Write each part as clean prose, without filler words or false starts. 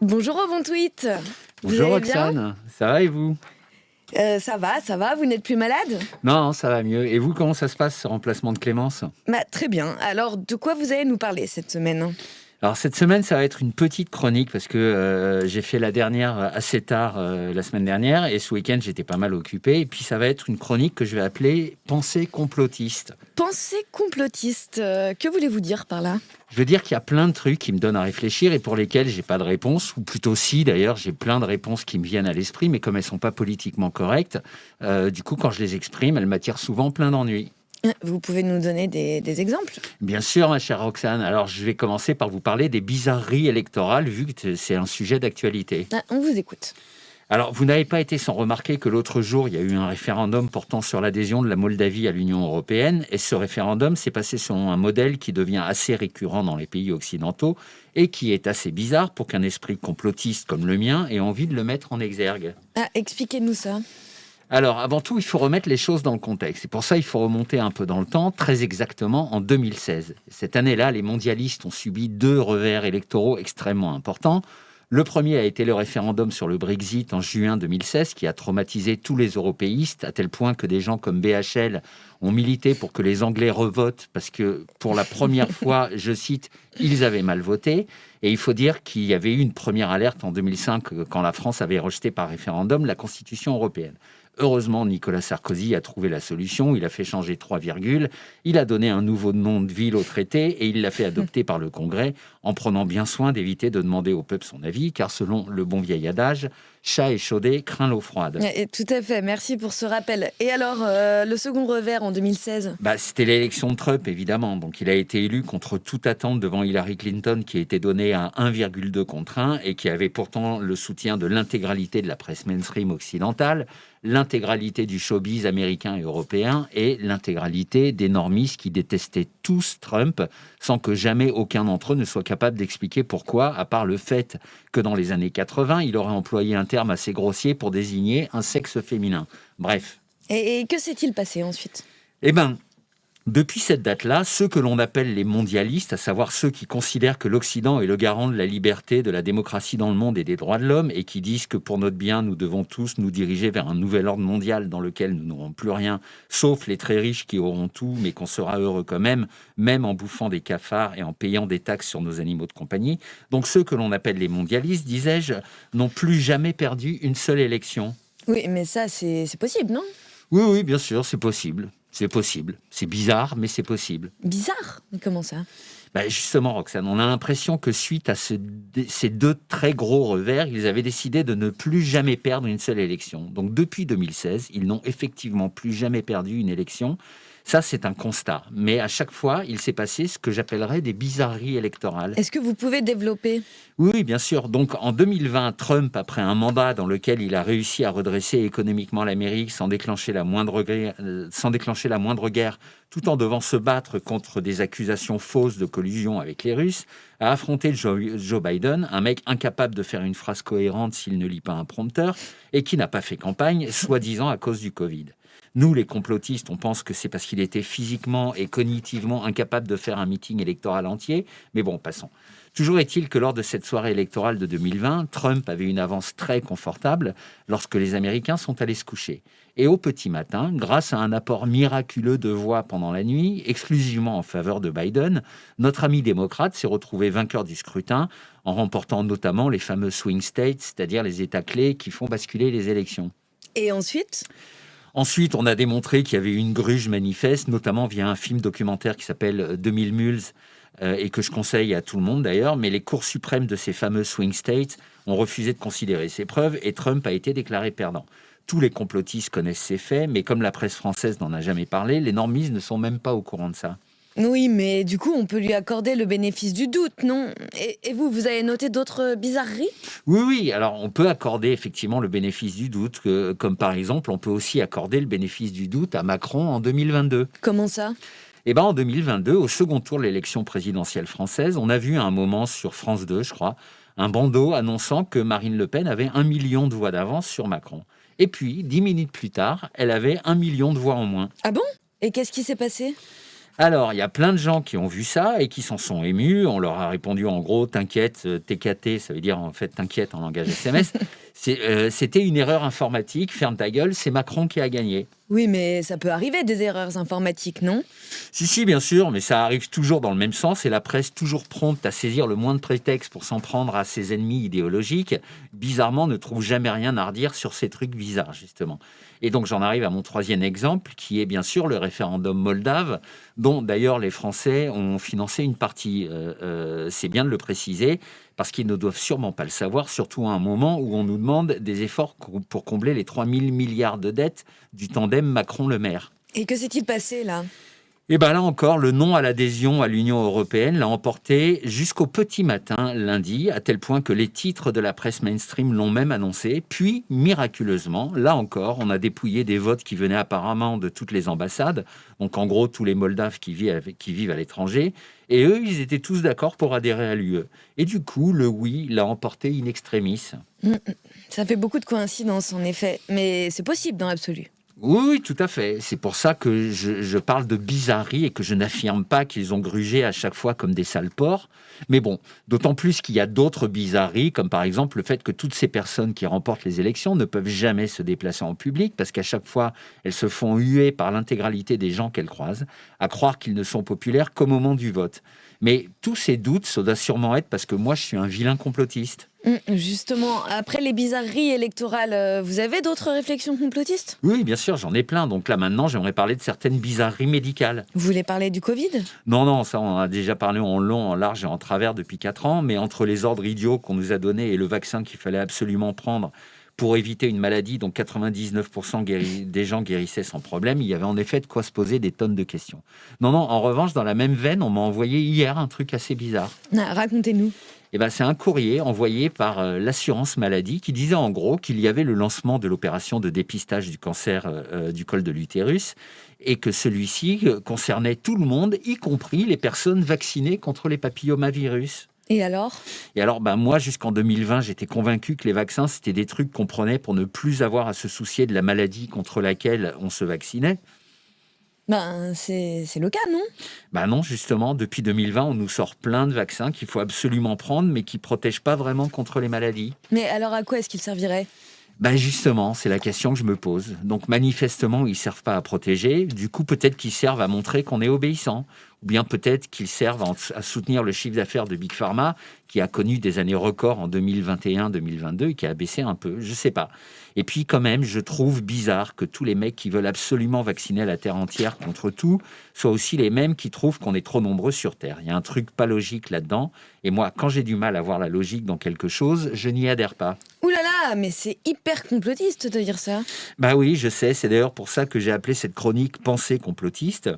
Bonjour au bon tweet. Bonjour Vous allez bien? Roxane, ça va et vous? Ça va, vous n'êtes plus malade? Non, ça va mieux. Et vous, comment ça se passe, ce remplacement de Clémence? Très bien. Alors, de quoi vous allez nous parler cette semaine? Alors cette semaine, ça va être une petite chronique parce que j'ai fait la dernière assez tard la semaine dernière et ce week-end, j'étais pas mal occupé. Et puis ça va être une chronique que je vais appeler Pensée complotiste. Pensée complotiste, que voulez-vous dire par là? Je veux dire qu'il y a plein de trucs qui me donnent à réfléchir et pour lesquels j'ai pas de réponse, ou plutôt si d'ailleurs, j'ai plein de réponses qui me viennent à l'esprit, mais comme elles sont pas politiquement correctes, du coup, quand je les exprime, elles m'attirent souvent plein d'ennuis. Vous pouvez nous donner des exemples? Bien sûr, ma chère Roxane. Alors, je vais commencer par vous parler des bizarreries électorales, vu que c'est un sujet d'actualité. On vous écoute. Alors, vous n'avez pas été sans remarquer que l'autre jour, il y a eu un référendum portant sur l'adhésion de la Moldavie à l'Union européenne. Et ce référendum s'est passé selon un modèle qui devient assez récurrent dans les pays occidentaux et qui est assez bizarre pour qu'un esprit complotiste comme le mien ait envie de le mettre en exergue. Expliquez-nous ça. Alors, avant tout, il faut remettre les choses dans le contexte. Et pour ça, il faut remonter un peu dans le temps, très exactement en 2016. Cette année-là, les mondialistes ont subi 2 revers électoraux extrêmement importants. Le premier a été le référendum sur le Brexit en juin 2016, qui a traumatisé tous les européistes, à tel point que des gens comme BHL ont milité pour que les Anglais revotent, parce que pour la première fois, je cite, ils avaient mal voté. Et il faut dire qu'il y avait eu une première alerte en 2005, quand la France avait rejeté par référendum la Constitution européenne. Heureusement, Nicolas Sarkozy a trouvé la solution. Il a fait changer 3 virgules. Il a donné un nouveau nom de ville au traité et il l'a fait adopter par le Congrès en prenant bien soin d'éviter de demander au peuple son avis, car selon le bon vieil adage, chat échaudé craint l'eau froide. Tout à fait, merci pour ce rappel. Et alors, le second revers en 2016? C'était l'élection de Trump, évidemment. Donc, il a été élu contre toute attente devant Hillary Clinton, qui a été donnée à 1,2 contre 1 et qui avait pourtant le soutien de l'intégralité de la presse mainstream occidentale, l'intégralité du showbiz américain et européen et l'intégralité des normistes qui détestaient tous Trump, sans que jamais aucun d'entre eux ne soit capable d'expliquer pourquoi, à part le fait que dans les années 80, il aurait employé un terme assez grossier pour désigner un sexe féminin. Bref. Et que s'est-il passé ensuite? Eh bien, depuis cette date-là, ceux que l'on appelle les mondialistes, à savoir ceux qui considèrent que l'Occident est le garant de la liberté, de la démocratie dans le monde et des droits de l'homme, et qui disent que pour notre bien, nous devons tous nous diriger vers un nouvel ordre mondial dans lequel nous n'aurons plus rien, sauf les très riches qui auront tout, mais qu'on sera heureux quand même, même en bouffant des cafards et en payant des taxes sur nos animaux de compagnie. Donc ceux que l'on appelle les mondialistes, disais-je, n'ont plus jamais perdu une seule élection. Oui, mais ça, c'est possible, non? Oui, bien sûr, c'est possible. C'est possible. C'est bizarre, mais c'est possible. Bizarre? Mais comment ça? Justement, Roxane, on a l'impression que suite à ces 2 très gros revers, ils avaient décidé de ne plus jamais perdre une seule élection. Donc depuis 2016, ils n'ont effectivement plus jamais perdu une élection. Ça, c'est un constat. Mais à chaque fois, il s'est passé ce que j'appellerais des bizarreries électorales. Est-ce que vous pouvez développer? Oui, bien sûr. Donc, en 2020, Trump, après un mandat dans lequel il a réussi à redresser économiquement l'Amérique sans déclencher la moindre guerre, tout en devant se battre contre des accusations fausses de collusion avec les Russes, a affronté Joe Biden, un mec incapable de faire une phrase cohérente s'il ne lit pas un prompteur et qui n'a pas fait campagne, soi-disant à cause du Covid. Nous, les complotistes, on pense que c'est parce qu'il était physiquement et cognitivement incapable de faire un meeting électoral entier. Mais bon, passons. Toujours est-il que lors de cette soirée électorale de 2020, Trump avait une avance très confortable lorsque les Américains sont allés se coucher. Et au petit matin, grâce à un apport miraculeux de voix pendant la nuit, exclusivement en faveur de Biden, notre ami démocrate s'est retrouvé vainqueur du scrutin en remportant notamment les fameux swing states, c'est-à-dire les États clés qui font basculer les élections. Et ensuite? Ensuite, on a démontré qu'il y avait eu une gruge manifeste, notamment via un film documentaire qui s'appelle 2000 Mules, et que je conseille à tout le monde d'ailleurs, mais les cours suprêmes de ces fameux swing states ont refusé de considérer ces preuves et Trump a été déclaré perdant. Tous les complotistes connaissent ces faits, mais comme la presse française n'en a jamais parlé, les normistes ne sont même pas au courant de ça. Oui, mais du coup, on peut lui accorder le bénéfice du doute, non? Et vous avez noté d'autres bizarreries? Oui, alors on peut accorder effectivement le bénéfice du doute, comme par exemple, on peut aussi accorder le bénéfice du doute à Macron en 2022. Comment ça? En 2022, au second tour de l'élection présidentielle française, on a vu à un moment sur France 2, je crois, un bandeau annonçant que Marine Le Pen avait 1 million de voix d'avance sur Macron. Et puis, 10 minutes plus tard, elle avait 1 million de voix en moins. Ah bon? Et qu'est-ce qui s'est passé? Alors, il y a plein de gens qui ont vu ça et qui s'en sont émus. On leur a répondu en gros, t'inquiète, TKT, ça veut dire en fait t'inquiète en langage SMS. C'était une erreur informatique, ferme ta gueule, c'est Macron qui a gagné. Oui, mais ça peut arriver des erreurs informatiques, non? Si, bien sûr, mais ça arrive toujours dans le même sens et la presse, toujours prompte à saisir le moindre prétexte pour s'en prendre à ses ennemis idéologiques, bizarrement ne trouve jamais rien à redire sur ces trucs bizarres, justement. Et donc j'en arrive à mon troisième exemple, qui est bien sûr le référendum moldave, dont d'ailleurs les Français ont financé une partie. C'est bien de le préciser, parce qu'ils ne doivent sûrement pas le savoir, surtout à un moment où on nous demande des efforts pour combler les 3 000 milliards de dettes du tandem Macron-Le Maire. Et que s'est-il passé, là? Et bien là encore, le non à l'adhésion à l'Union européenne l'a emporté jusqu'au petit matin lundi, à tel point que les titres de la presse mainstream l'ont même annoncé. Puis, miraculeusement, là encore, on a dépouillé des votes qui venaient apparemment de toutes les ambassades, donc en gros tous les Moldaves qui vivent à l'étranger, et eux, ils étaient tous d'accord pour adhérer à l'UE. Et du coup, le oui l'a emporté in extremis. Ça fait beaucoup de coïncidences, en effet, mais c'est possible dans l'absolu. Oui, tout à fait. C'est pour ça que je parle de bizarrerie et que je n'affirme pas qu'ils ont grugé à chaque fois comme des sales porcs. Mais bon, d'autant plus qu'il y a d'autres bizarreries, comme par exemple le fait que toutes ces personnes qui remportent les élections ne peuvent jamais se déplacer en public parce qu'à chaque fois, elles se font huer par l'intégralité des gens qu'elles croisent, à croire qu'ils ne sont populaires qu'au moment du vote. Mais tous ces doutes, ça doit sûrement être parce que moi, je suis un vilain complotiste. Justement, après les bizarreries électorales, vous avez d'autres réflexions complotistes? Oui, bien sûr, j'en ai plein. Donc là, maintenant, j'aimerais parler de certaines bizarreries médicales. Vous voulez parler du Covid? Non, ça, on en a déjà parlé en long, en large et en travers depuis 4 ans. Mais entre les ordres idiots qu'on nous a donnés et le vaccin qu'il fallait absolument prendre pour éviter une maladie dont 99% des gens guérissaient sans problème, il y avait en effet de quoi se poser des tonnes de questions. Non, en revanche, dans la même veine, on m'a envoyé hier un truc assez bizarre. Racontez-nous. C'est un courrier envoyé par l'assurance maladie qui disait en gros qu'il y avait le lancement de l'opération de dépistage du cancer du col de l'utérus et que celui-ci concernait tout le monde, y compris les personnes vaccinées contre les papillomavirus. Et alors, moi, jusqu'en 2020, j'étais convaincu que les vaccins, c'était des trucs qu'on prenait pour ne plus avoir à se soucier de la maladie contre laquelle on se vaccinait. c'est le cas, non? Non, justement, depuis 2020, on nous sort plein de vaccins qu'il faut absolument prendre, mais qui ne protègent pas vraiment contre les maladies. Mais alors à quoi est-ce qu'ils serviraient? Justement, c'est la question que je me pose. Donc manifestement, ils ne servent pas à protéger. Du coup, peut-être qu'ils servent à montrer qu'on est obéissant. Ou bien peut-être qu'ils servent à soutenir le chiffre d'affaires de Big Pharma, qui a connu des années records en 2021-2022 et qui a baissé un peu. Je ne sais pas. Et puis quand même, je trouve bizarre que tous les mecs qui veulent absolument vacciner la Terre entière contre tout soient aussi les mêmes qui trouvent qu'on est trop nombreux sur Terre. Il y a un truc pas logique là-dedans. Et moi, quand j'ai du mal à voir la logique dans quelque chose, je n'y adhère pas. Ouh là là, mais c'est hyper complotiste de dire ça. Oui, je sais. C'est d'ailleurs pour ça que j'ai appelé cette chronique « Pensée complotiste ».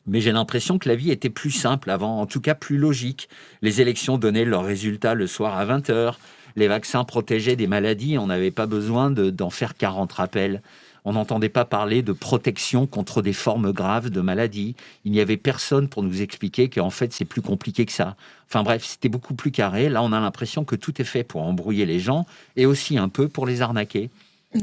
Mais j'ai l'impression que la vie était plus simple avant, en tout cas plus logique. Les élections donnaient leurs résultats le soir à 20h. Les vaccins protégeaient des maladies, on n'avait pas besoin d'en faire 40 rappels. On n'entendait pas parler de protection contre des formes graves de maladies. Il n'y avait personne pour nous expliquer qu'en fait, c'est plus compliqué que ça. Enfin bref, c'était beaucoup plus carré. Là, on a l'impression que tout est fait pour embrouiller les gens et aussi un peu pour les arnaquer.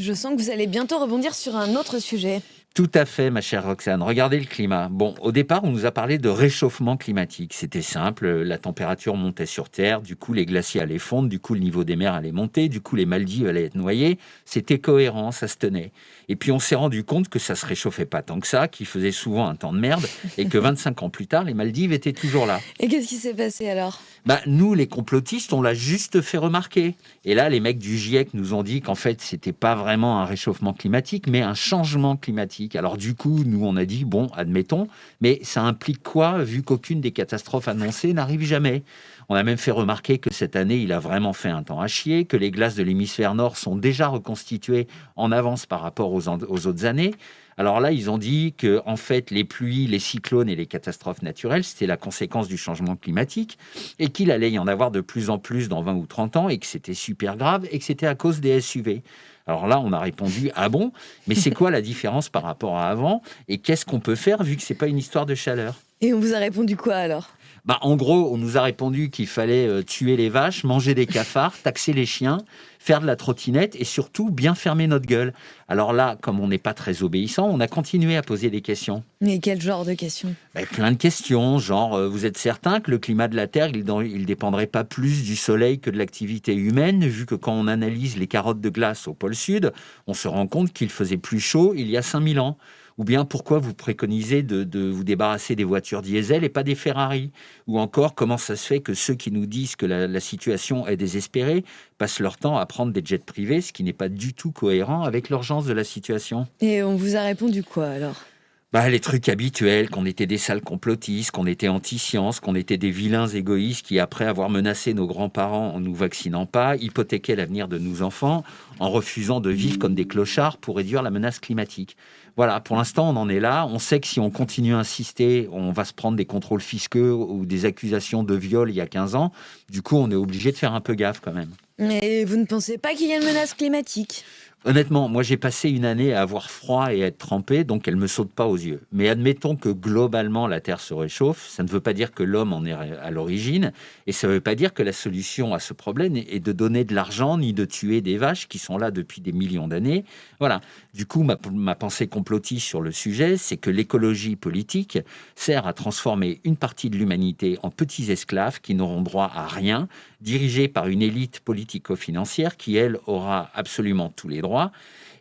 Je sens que vous allez bientôt rebondir sur un autre sujet. Tout à fait, ma chère Roxane. Regardez le climat. Bon, au départ, on nous a parlé de réchauffement climatique. C'était simple, la température montait sur Terre, du coup, les glaciers allaient fondre, du coup, le niveau des mers allait monter, du coup, les Maldives allaient être noyées. C'était cohérent, ça se tenait. Et puis, on s'est rendu compte que ça se réchauffait pas tant que ça, qu'il faisait souvent un temps de merde, et que 25 ans plus tard, les Maldives étaient toujours là. Et qu'est-ce qui s'est passé alors? Nous, les complotistes, on l'a juste fait remarquer. Et là, les mecs du GIEC nous ont dit qu'en fait, c'était pas vraiment un réchauffement climatique, mais un changement climatique. Alors du coup, nous, on a dit, bon, admettons, mais ça implique quoi, vu qu'aucune des catastrophes annoncées n'arrive jamais? On a même fait remarquer que cette année, il a vraiment fait un temps à chier, que les glaces de l'hémisphère nord sont déjà reconstituées en avance par rapport aux autres années. Alors là, ils ont dit que, en fait, les pluies, les cyclones et les catastrophes naturelles, c'était la conséquence du changement climatique et qu'il allait y en avoir de plus en plus dans 20 ou 30 ans et que c'était super grave et que c'était à cause des SUV. Alors là, on a répondu « Ah bon ? Mais c'est quoi la différence par rapport à avant ? Et qu'est-ce qu'on peut faire vu que c'est pas une histoire de chaleur ?» Et on vous a répondu quoi alors? En gros, on nous a répondu qu'il fallait tuer les vaches, manger des cafards, taxer les chiens, faire de la trottinette et surtout bien fermer notre gueule. Alors là, comme on n'est pas très obéissant, on a continué à poser des questions. Mais quel genre de questions? Plein de questions, genre vous êtes certain que le climat de la Terre, il dépendrait pas plus du soleil que de l'activité humaine, vu que quand on analyse les carottes de glace au pôle Sud, on se rend compte qu'il faisait plus chaud il y a 5000 ans. Ou bien pourquoi vous préconisez de vous débarrasser des voitures diesel et pas des Ferrari? Ou encore, comment ça se fait que ceux qui nous disent que la situation est désespérée passent leur temps à prendre des jets privés, ce qui n'est pas du tout cohérent avec l'urgence de la situation? Et on vous a répondu quoi alors? Les trucs habituels, qu'on était des sales complotistes, qu'on était anti-science, qu'on était des vilains égoïstes qui, après avoir menacé nos grands-parents en nous vaccinant pas, hypothéquaient l'avenir de nos enfants en refusant de vivre comme des clochards pour réduire la menace climatique. Voilà, pour l'instant, on en est là. On sait que si on continue à insister, on va se prendre des contrôles fiscaux ou des accusations de viol il y a 15 ans. Du coup, on est obligé de faire un peu gaffe quand même. Et vous ne pensez pas qu'il y a une menace climatique? Honnêtement, moi j'ai passé une année à avoir froid et à être trempé, donc elle ne me saute pas aux yeux. Mais admettons que globalement la Terre se réchauffe, ça ne veut pas dire que l'homme en est à l'origine, et ça ne veut pas dire que la solution à ce problème est de donner de l'argent ni de tuer des vaches qui sont là depuis des millions d'années. Voilà. Du coup, ma pensée complotiste sur le sujet, c'est que l'écologie politique sert à transformer une partie de l'humanité en petits esclaves qui n'auront droit à rien, dirigés par une élite politico-financière qui, elle, aura absolument tous les droits.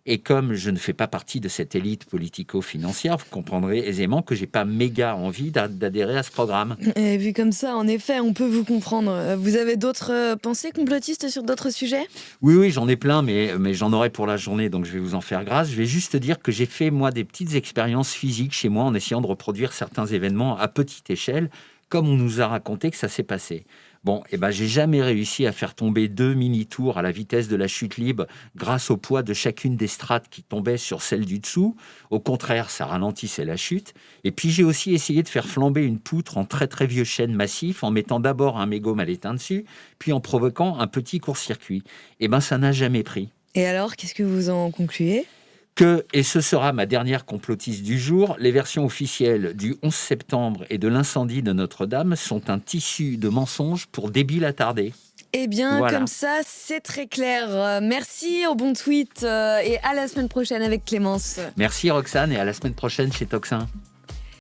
Et comme je ne fais pas partie de cette élite politico-financière, vous comprendrez aisément que j'ai pas méga envie d'adhérer à ce programme. Et vu comme ça, en effet, on peut vous comprendre. Vous avez d'autres pensées complotistes sur d'autres sujets? Oui, j'en ai plein, mais j'en aurai pour la journée, donc je vais vous en faire grâce. Je vais juste dire que j'ai fait, moi, des petites expériences physiques chez moi en essayant de reproduire certains événements à petite échelle, comme on nous a raconté que ça s'est passé. J'ai jamais réussi à faire tomber 2 mini-tours à la vitesse de la chute libre grâce au poids de chacune des strates qui tombaient sur celle du dessous. Au contraire, ça ralentissait la chute. Et puis, j'ai aussi essayé de faire flamber une poutre en très très vieux chêne massif en mettant d'abord un mégot mal éteint dessus, puis en provoquant un petit court-circuit. Ça n'a jamais pris. Et alors, qu'est-ce que vous en concluez? Et ce sera ma dernière complotiste du jour, les versions officielles du 11 septembre et de l'incendie de Notre-Dame sont un tissu de mensonges pour débiles attardés. Eh bien, Voilà. Comme ça, c'est très clair. Merci au bon tweet et à la semaine prochaine avec Clémence. Merci Roxane et à la semaine prochaine chez Toxin.